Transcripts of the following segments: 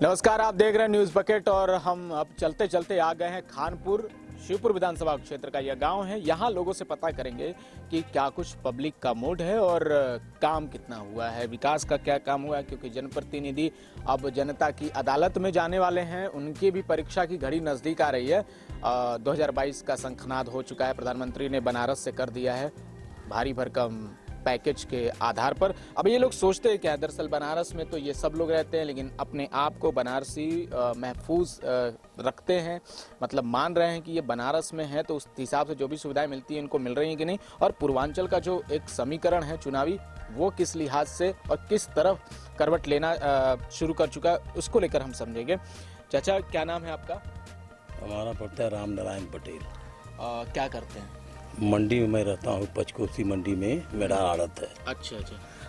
नमस्कार, आप देख रहे हैं न्यूज बकेट और हम अब चलते चलते आ गए हैं खानपुर शिवपुर विधानसभा क्षेत्र का यह गांव है। यहां लोगों से पता करेंगे कि क्या कुछ पब्लिक का मूड है और काम कितना हुआ है, विकास का क्या काम हुआ है, क्योंकि जनप्रतिनिधि अब जनता की अदालत में जाने वाले हैं। उनकी भी परीक्षा की घड़ी नजदीक आ रही है। 2022 का शंखनाद हो चुका है, प्रधानमंत्री ने बनारस से कर दिया है भारी भरकम पैकेज के आधार पर। अब ये लोग सोचते हैं क्या, दरअसल बनारस में तो ये सब लोग रहते हैं, लेकिन अपने आप को बनारसी महफूज रखते हैं, मतलब मान रहे हैं कि ये बनारस में है तो उस हिसाब से जो भी सुविधाएं मिलती हैं इनको मिल रही हैं कि नहीं। और पूर्वांचल का जो एक समीकरण है चुनावी, वो किस लिहाज से और किस तरफ करवट लेना शुरू कर चुका है, उसको लेकर हम समझेंगे। चाचा, क्या नाम है आपका? हमारा पड़ता है राम नारायण पटेल। क्या करते हैं? मंडी में मैं रहता हूँ, पचकोसी मंडी में मेरा आड़त है। अच्छा।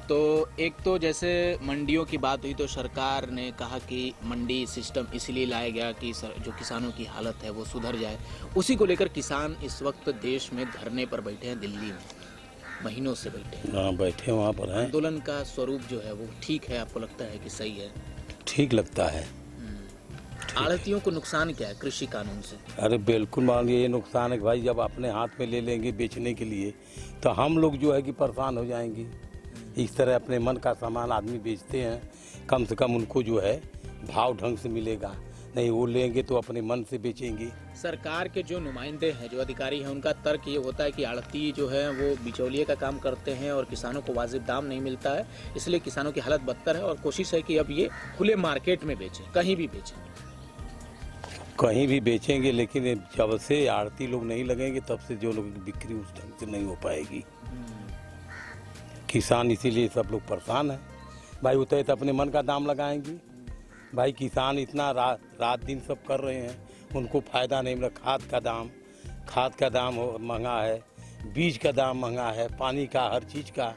तो एक तो जैसे मंडियों की बात हुई तो सरकार ने कहा कि मंडी सिस्टम इसलिए लाया गया कि जो किसानों की हालत है वो सुधर जाए। उसी को लेकर किसान इस वक्त देश में धरने पर बैठे हैं, दिल्ली में महीनों से बैठे हैं। हाँ, बैठे वहाँ पर हैं। आंदोलन का स्वरूप जो है वो ठीक है, आपको लगता है कि सही है? ठीक लगता है। आड़तियों को नुकसान क्या है कृषि कानून से? अरे बिल्कुल, मान लीजिए ये नुकसान है कि भाई जब अपने हाथ में ले लेंगे बेचने के लिए तो हम लोग जो है कि परेशान हो जाएंगे। इस तरह अपने मन का सामान आदमी बेचते हैं, कम से कम उनको जो है भाव ढंग से मिलेगा, नहीं वो लेंगे तो अपने मन से बेचेंगे। सरकार के जो नुमाइंदे हैं, जो अधिकारी हैं, उनका तर्क ये होता है कि आड़ती जो है वो बिचौलिए का काम करते हैं और किसानों को वाजिब दाम नहीं मिलता है, इसलिए किसानों की हालत बदतर है और कोशिश है कि अब ये खुले मार्केट में बेचें, कहीं भी बेचें। कहीं भी बेचेंगे, लेकिन जब से आड़ती लोग नहीं लगेंगे तब से जो लोग बिक्री उस ढंग से नहीं हो पाएगी। किसान इसीलिए सब लोग परेशान हैं। भाई उतरे तो अपने मन का दाम लगाएंगे। भाई किसान इतना रात दिन सब कर रहे हैं, उनको फ़ायदा नहीं मिला। खाद का दाम महंगा है, बीज का दाम महंगा है, पानी का, हर चीज़ का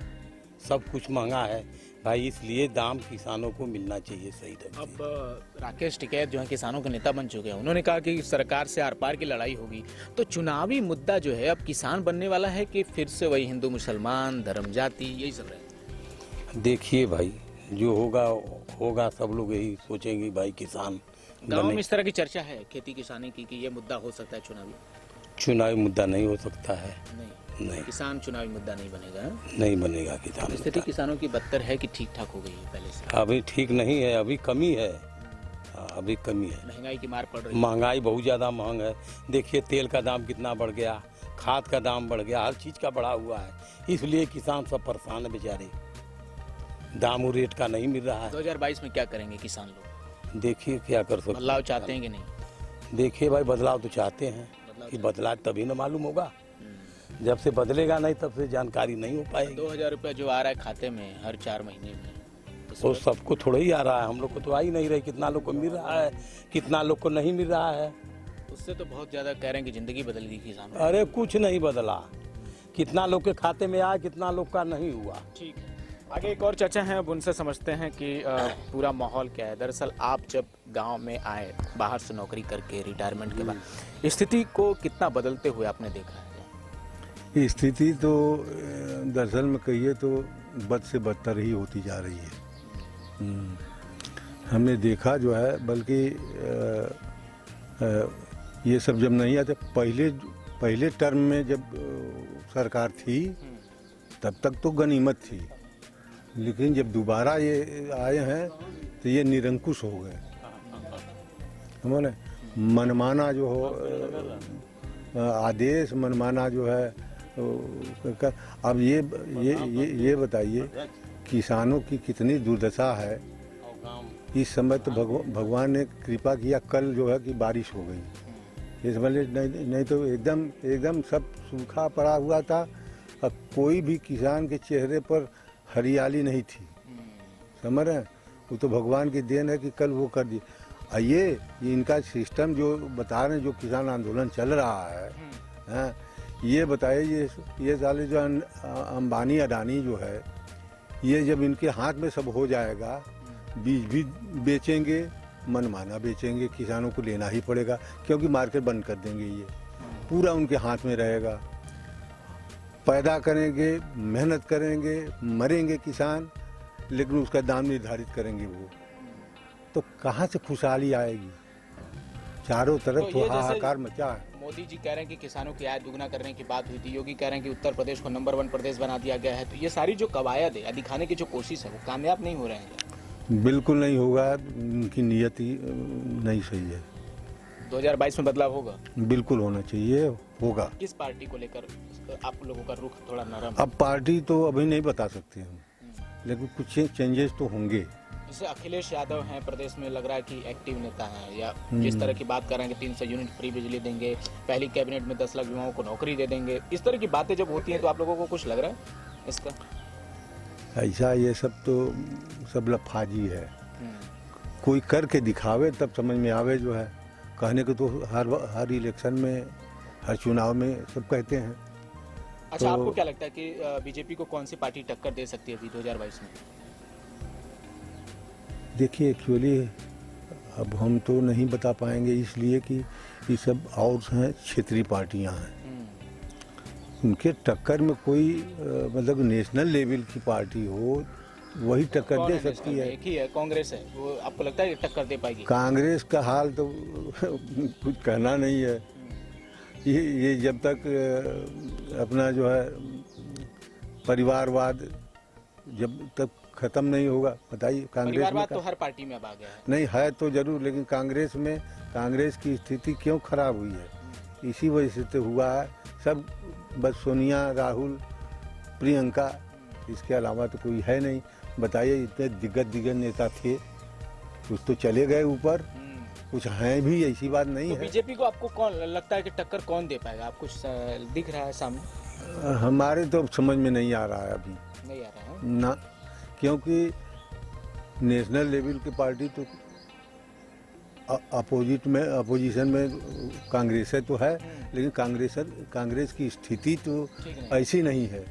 सब कुछ महंगा है। भाई इसलिए दाम किसानों को मिलना चाहिए सही ढंग से। अब राकेश टिकैत जो है किसानों के नेता बन चुके हैं, उन्होंने कहा कि सरकार से आर पार की लड़ाई होगी। तो चुनावी मुद्दा जो है अब किसान बनने वाला है कि फिर से वही हिंदू मुसलमान धर्म जाति यही सब रहे? देखिए भाई, जो होगा सब लोग यही सोचेंगे भाई किसान गाँव में इस तरह की चर्चा है खेती किसानी की कि ये मुद्दा हो सकता है चुनावी मुद्दा नहीं हो सकता है। नहीं, किसान चुनावी मुद्दा नहीं बनेगा। नहीं बनेगा किसान। स्थिति किसानों की बदतर है कि ठीक ठाक हो गई है पहले से? अभी ठीक नहीं है, अभी कमी है। अभी कमी है। महंगाई की मार पड़ रही है। महंगाई बहुत ज़्यादा महंग है। देखिए तेल का दाम कितना बढ़ गया, खाद का दाम बढ़ गया, हर चीज़ का बढ़ा हुआ है। इसलिए किसान सब परेशान है बेचारे, दाम और रेट का नहीं मिल रहा है। 2022 में क्या करेंगे किसान लोग? देखिए क्या कर सकते। बदलाव चाहते हैं कि नहीं? देखिए भाई, बदलाव तो चाहते हैं कि बदलाव तभी ना मालूम होगा। जब से बदलेगा नहीं तब से जानकारी नहीं हो पाएगी। 2000 रुपया जो आ रहा है खाते में हर 4 महीने में, तो सबको थोड़ा ही आ रहा है, हम लोग को तो आ ही नहीं रही। कितना लोग को मिल रहा है, कितना लोग को नहीं मिल रहा है। उससे तो बहुत ज्यादा कह रहे हैं कि जिंदगी बदल गई किसानों। अरे कुछ नहीं बदला, कितना लोग के खाते में आया, कितना लोग का नहीं हुआ। ठीक है, आगे एक और चर्चा है, अब उनसे समझते हैं कि पूरा माहौल क्या है। दरअसल आप जब गांव में आए बाहर से नौकरी करके रिटायरमेंट के बाद, स्थिति को कितना बदलते हुए आपने देखा है? स्थिति तो दरअसल में कहिए तो बद से बदतर ही होती जा रही है। हमने देखा जो है, बल्कि ये सब जब नहीं आते, पहले टर्म में जब सरकार थी तब तक तो गनीमत थी, लेकिन जब दोबारा ये आए हैं तो ये निरंकुश हो गए। हमारे मनमाना जो हो आदेश, मनमाना जो है। अब ये बताइए किसानों की कितनी दुर्दशा है। इस समय तो भगवान ने कृपा किया, कल जो है कि बारिश हो गई। इस समय नहीं तो एकदम सब सूखा पड़ा हुआ था। अब कोई भी किसान के चेहरे पर हरियाली नहीं थी। समझ रहे हैं? वो तो भगवान की देन है कि कल वो कर दी। ये इनका सिस्टम जो बता रहे हैं, जो किसान आंदोलन चल रहा है, ये बताइए, ये साले जो अंबानी अडानी जो है, ये जब इनके हाथ में सब हो जाएगा, बीज भी बेचेंगे, मनमाना बेचेंगे, किसानों को लेना ही पड़ेगा क्योंकि मार्केट बंद कर देंगे। ये पूरा उनके हाथ में रहेगा। पैदा करेंगे, मेहनत करेंगे, मरेंगे किसान, लेकिन उसका दाम निर्धारित करेंगे वो। तो कहाँ से खुशहाली आएगी? चारों तरफ तो तो ये जैसे- हाहाकार मचा है। मोदी जी कह रहे हैं कि किसानों की आय दुगना करने की बात हुई थी, योगी कह रहे हैं कि उत्तर प्रदेश को नंबर 1 प्रदेश बना दिया गया है। तो ये सारी जो कवायद है, दिखाने की जो कोशिश है, वो कामयाब नहीं हो रहे हैं। बिल्कुल नहीं होगा, उनकी नियति नहीं सही है। 2022 में बदलाव होगा। बिल्कुल होना चाहिए, होगा। किस पार्टी को लेकर आप लोगों का रुख थोड़ा नरम है? अब पार्टी तो अभी नहीं बता सकते हम, लेकिन कुछ चेंजेस तो होंगे। जैसे अखिलेश यादव हैं प्रदेश में, लग रहा है कि एक्टिव नेता हैं, या जिस तरह की बात कर रहे हैं कि 300 यूनिट फ्री बिजली देंगे, पहली कैबिनेट में 10 लाख युवाओं को नौकरी दे देंगे, इस तरह की बातें जब होती हैं तो आप लोगों को कुछ लग रहा है इसका? ऐसा ये सब तो सब लफाजी है। कोई करके दिखावे तब समझ में आवे। जो है कहने को तो हर इलेक्शन में, हर चुनाव में सब कहते हैं। अच्छा, तो- आपको क्या लगता है कि बीजेपी को कौन सी पार्टी टक्कर दे सकती है अभी 2022 में? देखिए, एक्चुअली अब हम तो नहीं बता पाएंगे, इसलिए कि ये सब और हैं, क्षेत्रीय पार्टियां हैं। उनके टक्कर में कोई मतलब नेशनल लेवल की पार्टी हो, वही टक्कर कौन दे है सकती नेशनल में? है। एक ही है, कांग्रेस है। वो आपको लगता है कि टक्कर दे पाएगी? कांग्रेस का हाल तो कुछ कहना नहीं है। ये जब तक अपना जो है परिवारवाद जब तक खत्म नहीं होगा, बताइए कांग्रेस में परिवारवाद तो हर पार्टी में अब आ गया है। नहीं है तो जरूर, लेकिन कांग्रेस में कांग्रेस की स्थिति क्यों खराब हुई है? इसी वजह से तो हुआ है। सब बस सोनिया, राहुल, प्रियंका, इसके अलावा तो कोई है नहीं। बताइए, इतने दिग्गज नेता थे, कुछ तो चले गए ऊपर, कुछ हैं भी, ऐसी बात नहीं तो है। बीजेपी को आपको कौन लगता है कि टक्कर कौन दे पाएगा? आप कुछ दिख रहा है सामने? हमारे तो समझ में नहीं आ रहा है अभी नहीं आ रहा है। ना, क्योंकि नेशनल लेवल की पार्टी तो अपोजिशन में कांग्रेस है तो है, लेकिन कांग्रेस की स्थिति तो ठीक नहीं। ऐसी नहीं है।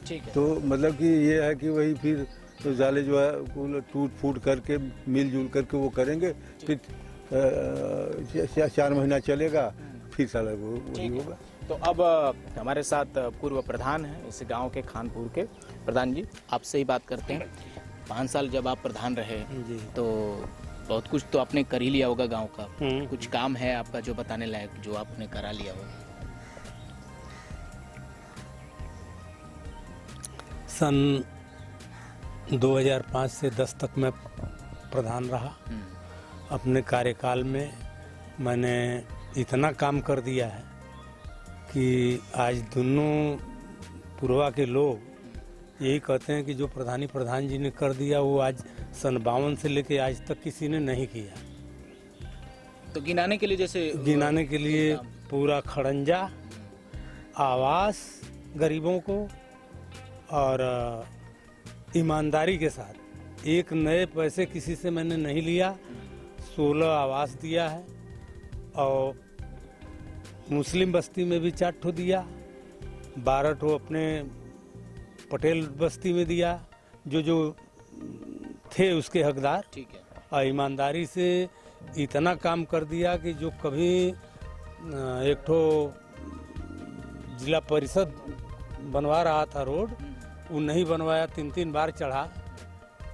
ठीक है। तो मतलब कि ये है कि वही फिर तो जाले जो है वो टूट फूट करके मिलजुल करके वो करेंगे, फिर 4 महीना चलेगा, फिर साला वो वही ठीक है। होगा। तो अब हमारे साथ पूर्व प्रधान हैं इस गांव के, खानपुर के। प्रधान जी, आपसे ही बात करते हैं। 5 साल जब आप प्रधान रहे तो बहुत कुछ तो आपने कर ही लिया होगा गांव का। कुछ काम है आपका जो बताने लायक, जो आपने करा लिया हो? सन 2005 से 10 तक मैं प्रधान रहा। अपने कार्यकाल में मैंने इतना काम कर दिया है कि आज दोनों पूर्वा के लोग यही कहते हैं कि जो प्रधान जी ने कर दिया वो आज सन 52 से लेके आज तक किसी ने नहीं किया। तो गिनाने के लिए, जैसे गिनाने के लिए पूरा खड़ंजा, आवास गरीबों को, और ईमानदारी के साथ एक नए पैसे किसी से मैंने नहीं लिया। 16 आवास दिया है, और मुस्लिम बस्ती में भी 4 ठो दिया, 12 ठो अपने पटेल बस्ती में दिया, जो थे उसके हकदार। ठीक है। और ईमानदारी से इतना काम कर दिया कि जो कभी एक ठो जिला परिषद बनवा रहा था रोड, वो नहीं बनवाया, 3 बार चढ़ा,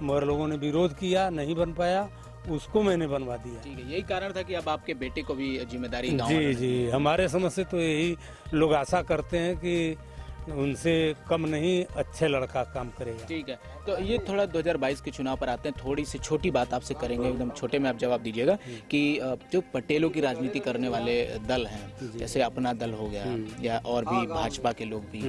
मगर लोगों ने विरोध किया, नहीं बन पाया, उसको मैंने बनवा दिया। ठीक है, यही कारण था कि अब आपके बेटे को भी जिम्मेदारी गाँव जी वालों ने जी, हमारे समझ से तो यही लोग आशा करते हैं कि उनसे कम नहीं, अच्छे लड़का काम करेगा। ठीक है। तो ये थोड़ा 2022 के चुनाव पर आते हैं, थोड़ी सी छोटी बात आपसे करेंगे, एकदम छोटे में आप जवाब दीजिएगा कि जो पटेलों की राजनीति करने वाले दल हैं, जैसे अपना दल हो गया या और भी भाजपा के लोग भी,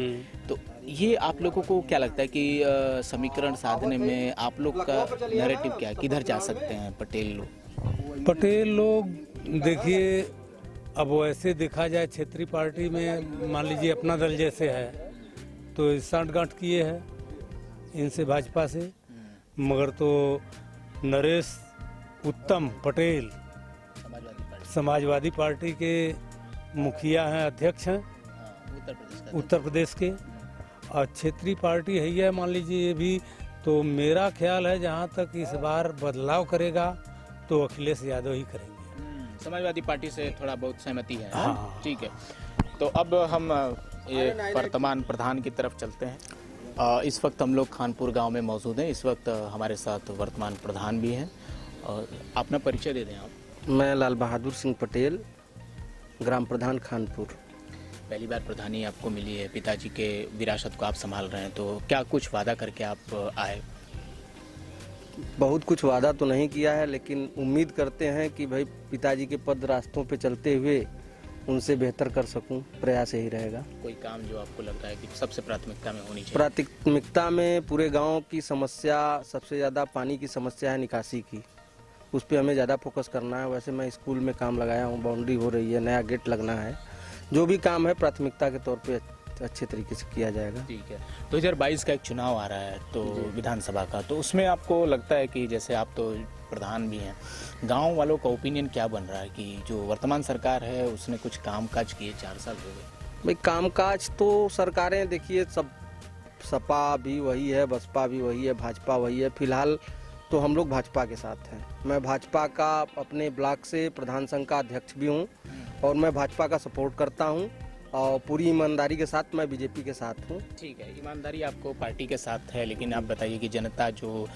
तो ये आप लोगों को क्या लगता है कि समीकरण साधने में आप लोग का नैरेटिव क्या है, किधर जा सकते हैं पटेल लोग? पटेल लोग देखिए, अब वैसे देखा जाए क्षेत्रीय पार्टी में मान लीजिए अपना दल जैसे है तो सांठगांठ किए हैं इनसे भाजपा से, मगर तो नरेश उत्तम पटेल समाजवादी पार्टी के मुखिया हैं, अध्यक्ष हैं उत्तर प्रदेश के, और क्षेत्रीय पार्टी है ये, मान लीजिए ये भी। तो मेरा ख्याल है जहाँ तक इस बार बदलाव करेगा तो अखिलेश यादव ही करेंगे। समाजवादी पार्टी से थोड़ा बहुत सहमति है। हाँ। ठीक है। तो अब हम ये वर्तमान प्रधान की तरफ चलते हैं। इस वक्त हम लोग खानपुर गांव में मौजूद हैं। इस वक्त हमारे साथ वर्तमान प्रधान भी हैं और अपना परिचय दे दें आप। मैं लाल बहादुर सिंह पटेल, ग्राम प्रधान खानपुर। पहली बार प्रधानी आपको मिली है, पिताजी के विरासत को आप संभाल रहे हैं, तो क्या कुछ वादा करके आप आए? बहुत कुछ वादा तो नहीं किया है, लेकिन उम्मीद करते हैं कि भाई पिताजी के पद रास्तों पे चलते हुए उनसे बेहतर कर सकूं, प्रयास यही रहेगा। कोई काम जो आपको लगता है कि सबसे प्राथमिकता में होनी चाहिए? प्राथमिकता में पूरे गांव की समस्या, सबसे ज़्यादा पानी की समस्या है, निकासी की, उस पर हमें ज़्यादा फोकस करना है। वैसे मैं स्कूल में काम लगाया हूँ, बाउंड्री हो रही है, नया गेट लगना है। जो भी काम है प्राथमिकता के तौर पे अच्छे तरीके से किया जाएगा। ठीक है। 2022 का एक चुनाव आ रहा है तो विधानसभा का, तो उसमें आपको लगता है कि जैसे आप तो प्रधान भी हैं, गांव वालों का ओपिनियन क्या बन रहा है कि जो वर्तमान सरकार है उसने कुछ काम काज किए, 4 साल हो गए? भाई कामकाज तो सरकारें देखिए, सब सपा भी वही है, बसपा भी वही है, भाजपा वही है। फिलहाल तो हम लोग भाजपा के साथ हैं। मैं भाजपा का अपने ब्लॉक से प्रधान संघ का अध्यक्ष भी हूं और मैं भाजपा का सपोर्ट करता हूं और पूरी ईमानदारी के साथ मैं बीजेपी के साथ हूं। ठीक है, ईमानदारी आपको पार्टी के साथ है, लेकिन आप बताइए कि जनता जो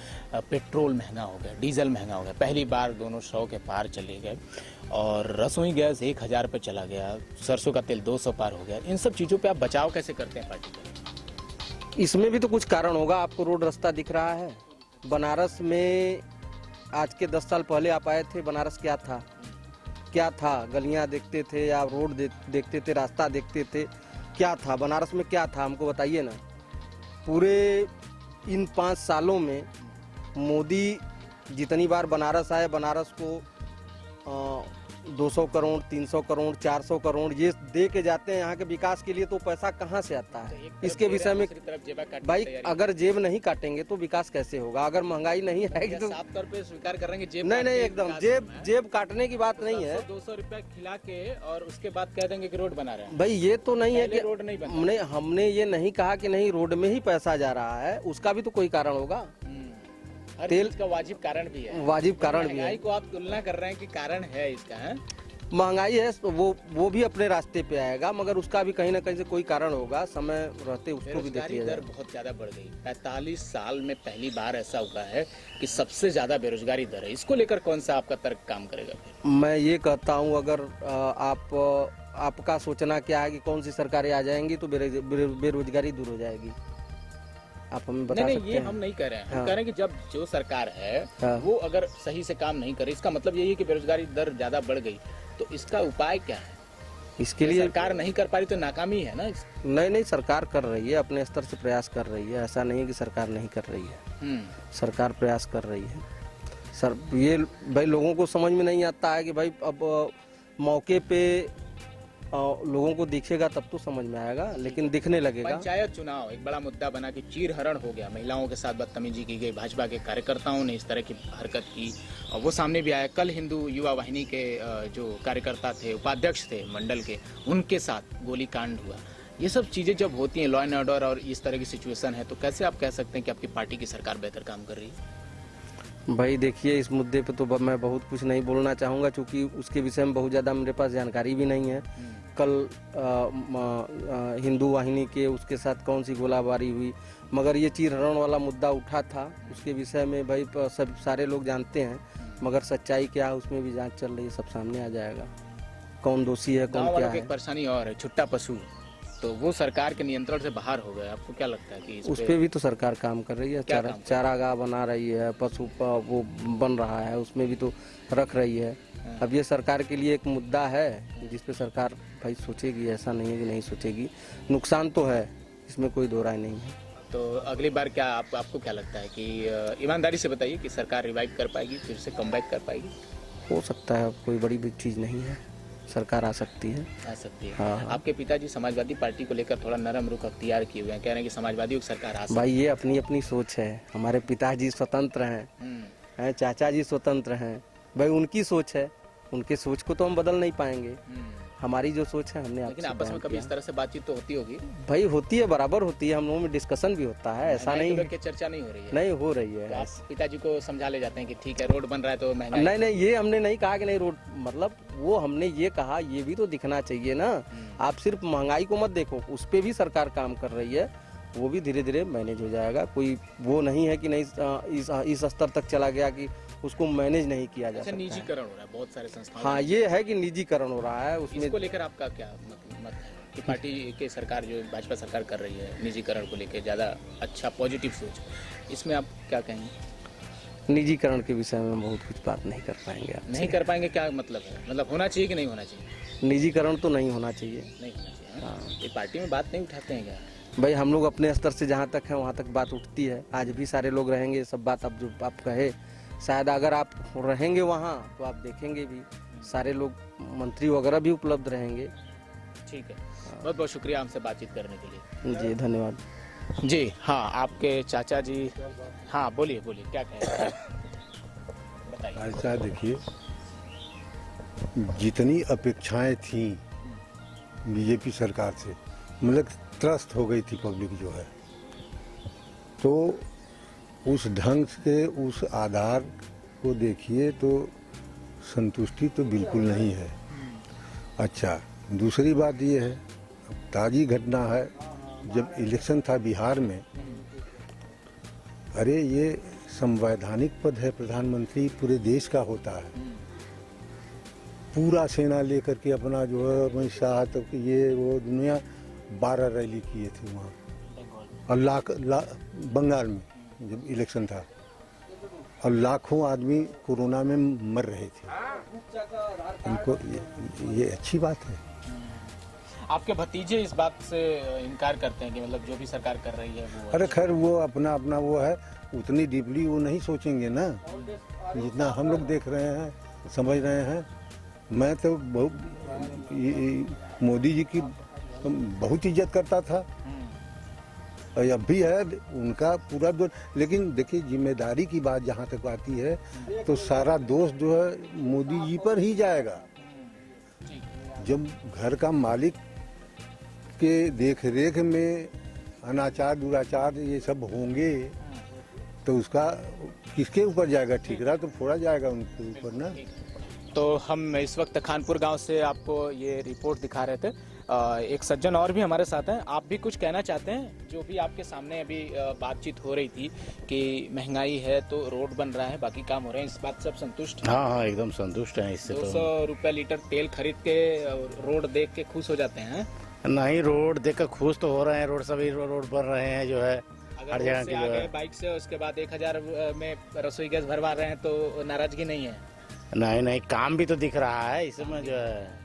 पेट्रोल महंगा हो गया, डीजल महंगा हो गया, पहली बार दोनों 100 के पार चले गए और रसोई गैस 1000 पे चला गया, सरसों का तेल 200 पार हो गया, इन सब चीज़ों पे आप बचाव कैसे करते हैं पार्टी का? इसमें भी तो कुछ कारण होगा। आपको रोड रास्ता दिख रहा है। बनारस में आज के 10 साल पहले आप आए थे, बनारस क्या था? क्या था? गलियां देखते थे या रोड देखते थे, रास्ता देखते थे, क्या था बनारस में? क्या था हमको बताइए ना। पूरे इन 5 सालों में मोदी जितनी बार बनारस आए, बनारस को 200 करोड़, 300 करोड़, 400 करोड़ ये दे के जाते हैं यहाँ के विकास के लिए। तो पैसा कहाँ से आता है? इसके विषय में भाई अगर जेब नहीं काटेंगे तो विकास कैसे होगा? अगर महंगाई नहीं आएगी तो साफ तौर पे स्वीकार कर रहे हैं कि जेब नहीं, एकदम जेब काटने की बात नहीं है। 200 रुपया खिला के और उसके बाद कह देंगे कि रोड बना रहे हैं। भाई ये तो नहीं है कि रोड नहीं बना। हमने ये नहीं कहा कि नहीं रोड में ही पैसा जा रहा है, उसका भी तो कोई कारण होगा। तेल का वाजिब कारण भी है, वाजिब कारण भी है। महंगाई को आप तुलना कर रहे हैं कि कारण है इसका है? महंगाई है, वो भी अपने रास्ते पे आएगा, मगर उसका भी कहीं ना कहीं से कोई कारण होगा। समय रहते उसको भी देखिए। दर बहुत ज्यादा बढ़ गई, 45 साल में पहली बार ऐसा हुआ है कि सबसे ज्यादा बेरोजगारी दर है। इसको लेकर कौन सा आपका तर्क काम करेगा? मैं ये कहता हूँ, अगर आपका सोचना क्या है कि कौन सी सरकारें आ जाएंगी तो बेरोजगारी दूर हो जाएगी, आप हमें बता सकते हैं? ये हम नहीं कह रहे हैं। हम कह रहे हैं कि जब जो सरकार है हाँ। वो अगर सही से काम नहीं करे, इसका मतलब यही है कि बेरोजगारी दर ज्यादा बढ़ गई, तो इसका उपाय क्या है? इसके लिए सरकार नहीं कर पा रही तो नाकामी है ना? नहीं, सरकार कर रही है, अपने स्तर से प्रयास कर रही है। ऐसा नहीं है कि सरकार नहीं कर रही है, सरकार प्रयास कर रही है। सर ये भाई लोगों को समझ में नहीं आता है कि भाई अब मौके पे लोगों को दिखेगा तब तो समझ में आएगा, लेकिन दिखने लगेगा। पंचायत चुनाव एक बड़ा मुद्दा बना कि चीरहरण हो गया, महिलाओं के साथ बदतमीजी की गई, भाजपा के कार्यकर्ताओं ने इस तरह की हरकत की और वो सामने भी आया। कल हिंदू युवा वाहिनी के जो कार्यकर्ता थे, उपाध्यक्ष थे मंडल के, उनके साथ गोलीकांड हुआ। ये सब चीजें जब होती हैं, लॉ एंड ऑर्डर और इस तरह की सिचुएशन है, तो कैसे आप कह सकते हैं कि आपकी पार्टी की सरकार बेहतर काम कर रही है? भाई देखिए, इस मुद्दे पे तो मैं बहुत कुछ नहीं बोलना चाहूँगा, क्योंकि उसके विषय में बहुत ज़्यादा मेरे पास जानकारी भी नहीं है। कल हिंदू वाहिनी के उसके साथ कौन सी गोलाबारी हुई, मगर ये चीरहरण वाला मुद्दा उठा था, उसके विषय में भाई सब सारे लोग जानते हैं, मगर सच्चाई क्या है उसमें भी जांच चल रही है, सब सामने आ जाएगा कौन दोषी है, कौन क्या है। एक परेशानी और है, छुट्टा पशु, तो वो सरकार के नियंत्रण से बाहर हो गया। आपको क्या लगता है कि उस पे भी तो सरकार काम कर रही है? चारागाह बना रही है, पशु वो बन रहा है, उसमें भी तो रख रही है। अब ये सरकार के लिए एक मुद्दा है जिस पे सरकार भाई सोचेगी, ऐसा नहीं है कि नहीं सोचेगी। नुकसान तो है, इसमें कोई दो राय नहीं है। तो अगली बार क्या आपको क्या लगता है कि ईमानदारी से बताइए कि सरकार रिवाइव कर पाएगी, फिर से कमबैक कर पाएगी? हो सकता है, कोई बड़ी चीज़ नहीं है, सरकार आ सकती है। हाँ। आपके पिताजी समाजवादी पार्टी को लेकर थोड़ा नरम रुख अख्तियार किए हुए हैं, कह रहे हैं कि समाजवादियों की सरकार आ सकती है। भाई ये अपनी अपनी सोच है। हमारे पिताजी स्वतंत्र हैं, चाचा जी स्वतंत्र हैं, भाई उनकी सोच है, उनके सोच को तो हम बदल नहीं पाएंगे। हमारी जो सोच है हमने लेकिन आपस में कभी इस तरह से बातचीत तो होती होगी? भाई होती है, बराबर होती है, हम लोगों में डिस्कशन भी होता है, ऐसा नहीं है कि चर्चा नहीं हो रही है। नहीं हो रही है। तो आप पिताजी को समझा ले जाते हैं कि ठीक है रोड बन रहा है तो महंगाई? नहीं, ये हमने नहीं कहा कि नहीं रोड, मतलब वो हमने ये कहा ये भी तो दिखना चाहिए ना। आप सिर्फ महंगाई को मत देखो, उस पर भी सरकार काम कर रही है, वो भी धीरे धीरे मैनेज हो जाएगा। कोई वो नहीं है कि नहीं इस स्तर तक चला गया कि उसको मैनेज नहीं किया जा अच्छा, सकता है। निजीकरण हो रहा है बहुत सारे संस्थाओं हाँ, ये है कि निजीकरण हो रहा है उसमें। इसको लेकर आपका क्या मत है कि पार्टी के सरकार जो भाजपा सरकार कर रही है निजीकरण को लेकर ज़्यादा अच्छा पॉजिटिव सोच, इसमें आप क्या कहेंगे? निजीकरण के विषय में बहुत कुछ बात नहीं कर पाएंगे आप। नहीं कर पाएंगे, क्या मतलब है? मतलब होना चाहिए कि नहीं होना चाहिए? निजीकरण तो नहीं होना चाहिए। नहीं होना चाहिए। हाँ, ये पार्टी में बात नहीं उठाते हैं क्या? भाई हम लोग अपने स्तर से जहाँ तक है वहाँ तक बात उठती है। आज भी सारे लोग रहेंगे, सब बात अब जो आप कहे, शायद अगर आप रहेंगे वहाँ तो आप देखेंगे भी सारे लोग, मंत्री वगैरह भी उपलब्ध रहेंगे। ठीक है, बहुत बहुत शुक्रिया हमसे बातचीत करने के लिए। जी धन्यवाद। जी हाँ, आपके चाचा जी, हाँ बोलिए बोलिए, क्या कह रहे हैं बताइए। ऐसा देखिए, जितनी अपेक्षाएं थी बीजेपी सरकार से, मतलब त्रस्त हो गई थी पब्लिक जो है, तो उस ढंग से उस आधार को देखिए तो संतुष्टि तो बिल्कुल नहीं है। अच्छा, दूसरी बात ये है, अब ताज़ी घटना है, जब इलेक्शन था बिहार में, अरे ये संवैधानिक पद है, प्रधानमंत्री पूरे देश का होता है, पूरा सेना लेकर के अपना जो है अमित शाह तक ये वो दुनिया 12 रैली किए थे वहाँ, और बंगाल में जब इलेक्शन था, और लाखों आदमी कोरोना में मर रहे थे। इनको ये अच्छी बात है। आपके भतीजे इस बात से इनकार करते हैं कि मतलब जो भी सरकार कर रही है वो अरे खैर, वो अपना अपना वो है, उतनी डीपली वो नहीं सोचेंगे ना जितना हम लोग देख रहे हैं, समझ रहे हैं। मैं तो मोदी जी की बहुत इज्जत करता था, और अब भी है उनका पूरा दोष। लेकिन देखिए, जिम्मेदारी की बात जहाँ तक आती है तो सारा दोष जो है मोदी जी पर ही जाएगा। जब घर का मालिक के देख रेख में अनाचार दुराचार ये सब होंगे तो उसका किसके ऊपर जाएगा? ठिकरा तो फोड़ा जाएगा उनके ऊपर ना। तो हम इस वक्त खानपुर गांव से आपको ये रिपोर्ट दिखा रहे थे। एक सज्जन और भी हमारे साथ हैं, आप भी कुछ कहना चाहते हैं? जो भी आपके सामने अभी बातचीत हो रही थी कि महंगाई है तो रोड बन रहा है, बाकी काम हो रहे हैं, इस बात से आप संतुष्ट हैं? हाँ हाँ, एकदम संतुष्ट हैं इससे। 200 रुपये लीटर तेल खरीद के रोड देख के खुश हो जाते हैं? नहीं, रोड देखकर खुश तो हो रहे हैं, रोड सभी रोड बन रहे हैं जो है अगर हर जगह रोड से की आ जो गए है। बाइक से, उसके बाद 1000 में रसोई गैस भरवा रहे हैं तो नाराजगी नहीं है? नहीं नहीं, काम भी तो दिख रहा है इसमें जो है।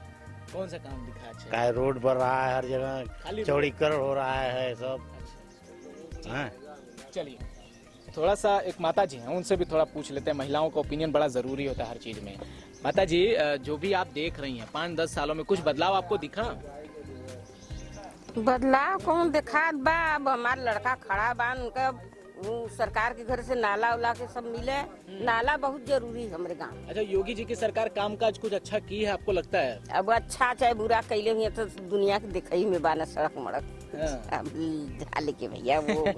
कौन सा काम दिखा? अच्छा, काय रोड बन रहा है, हर खाली जगह चौड़ीकरण हो रहा है सब। हाँ, चलिए थोड़ा सा एक माता जी हैं, उनसे भी थोड़ा पूछ लेते हैं। महिलाओं का ओपिनियन बड़ा जरूरी होता है हर चीज में। माता जी, जो भी आप देख रही हैं 5-10 सालों में कुछ बदलाव आपको दिखा? बदलाव कौन दिखात बा? अब हमार लड़का खड़ा बा, उनका सरकार के घर से नाला उला के सब मिले। नाला बहुत जरूरी है हमारे गाँव। अच्छा, योगी जी की सरकार कामकाज कुछ अच्छा की है आपको लगता है? अब अच्छा चाहे बुरा कैले हुए तो दुनिया के दिखाई में बाना सड़क मड़क। हाँ। अब झाले के भैया वो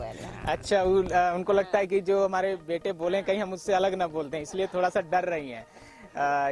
अच्छा, उनको लगता है कि जो हमारे बेटे बोले कहीं हम उससे अलग ना बोलते हैं, इसलिए थोड़ा सा डर रही हैं।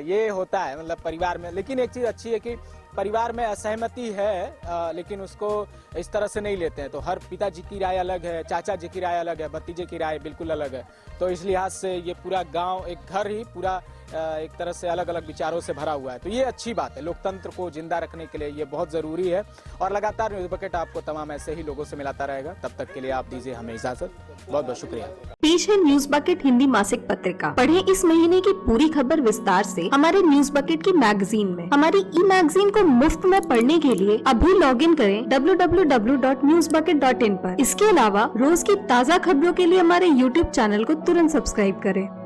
ये होता है मतलब परिवार में। लेकिन एक चीज अच्छी है कि परिवार में असहमति है, लेकिन उसको इस तरह से नहीं लेते हैं। तो हर पिताजी की राय अलग है, चाचा जी की राय अलग है, भतीजे की राय बिल्कुल अलग है। तो इस लिहाज से ये पूरा गांव, एक घर ही पूरा एक तरह से अलग अलग विचारों से भरा हुआ है। तो ये अच्छी बात है, लोकतंत्र को जिंदा रखने के लिए ये बहुत जरूरी है। और लगातार न्यूज बकेट आपको तमाम ऐसे ही लोगों से मिलाता रहेगा। तब तक के लिए आप दीजिए हमें इजाजत। बहुत बहुत शुक्रिया। पेश है न्यूज बकेट हिंदी मासिक पत्रिका। पढ़ें इस महीने की पूरी खबर विस्तार से हमारे न्यूज बकेट की मैगजीन में। हमारी ई मैगजीन को मुफ्त में पढ़ने के लिए अभी लॉगिन करें www.newsbucket.in पर। इसके अलावा रोज की ताज़ा खबरों के लिए हमारे YouTube चैनल को तुरंत सब्सक्राइब करें।